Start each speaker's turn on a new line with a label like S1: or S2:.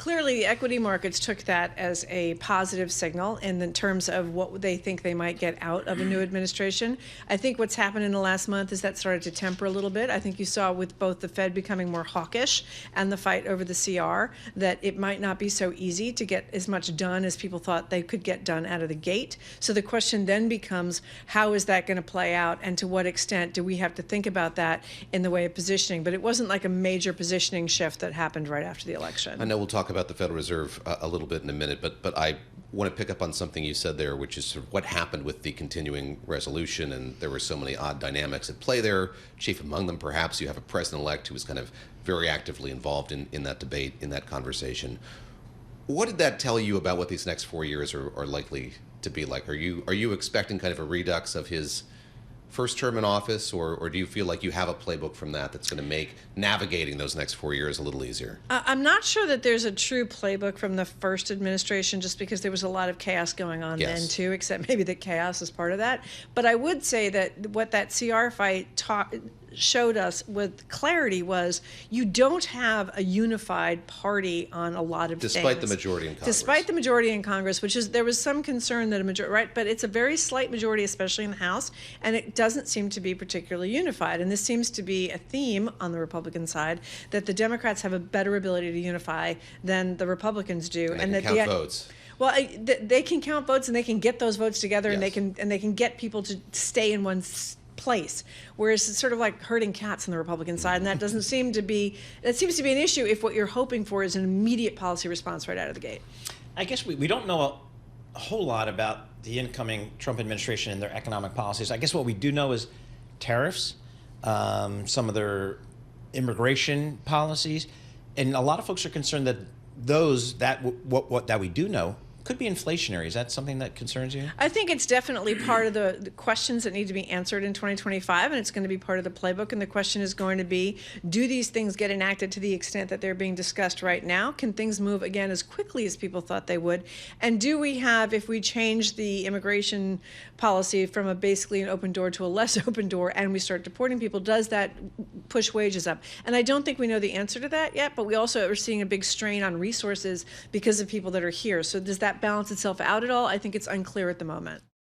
S1: clearly the equity markets took that as a positive signal in terms of what they think they might get out of a new administration. I think what's happened in the last month is that started to temper a little bit. I think you saw with both the Fed becoming more hawkish and the fight over the CR that it might not be so easy to get as much done as people thought they could get done out of the gate. So the question then becomes, how is that going to play out, and to what extent do we have to think about that in the way of positioning? But it wasn't like a major positioning shift that happened right after the election.
S2: I know we'll talk about the Federal Reserve a little bit in a minute, but I want to pick up on something you said there, which is sort of what happened with the continuing resolution, and there were so many odd dynamics at play there. Chief among them, perhaps, you have a president-elect who was kind of very actively involved in that debate, in that conversation. What did that tell you about what these next 4 years are likely to be like? Are you expecting kind of a redux of his first term in office, or do you feel like you have a playbook from that's going to make navigating those next 4 years a little easier?
S1: I'm not sure that there's a true playbook from the first administration, just because there was a lot of chaos going on then too, except maybe that chaos is part of that. But I would say that what that CR fight showed us with clarity was you don't have a unified party on a lot of things.
S2: Despite the majority in Congress.
S1: Despite the majority in Congress, which is, there was some concern that a majority, right? But it's a very slight majority, especially in the House, and it doesn't seem to be particularly unified. And this seems to be a theme on the Republican side, that the Democrats have a better ability to unify than the Republicans do.
S2: And they can count votes.
S1: Well, they can count votes, and they can get those votes together,
S2: Yes.
S1: and they can get people to stay in one place, whereas it's sort of like herding cats on the Republican side, and that doesn't seem to be, that seems to be an issue if what you're hoping for is an immediate policy response right out of the gate.
S3: I guess we don't know a whole lot about the incoming Trump administration and their economic policies. I guess what we do know is tariffs, some of their immigration policies, and a lot of folks are concerned that that we do know could be inflationary. Is that something that concerns you?
S1: I think it's definitely part of the questions that need to be answered in 2025, and it's going to be part of the playbook. And the question is going to be, do these things get enacted to the extent that they're being discussed right now? Can things move again as quickly as people thought they would? And do we have, if we change the immigration policy from basically an open door to a less open door, and we start deporting people, does that push wages up? And I don't think we know the answer to that yet, but we also are seeing a big strain on resources because of people that are here. So does that balance itself out at all? I think it's unclear at the moment.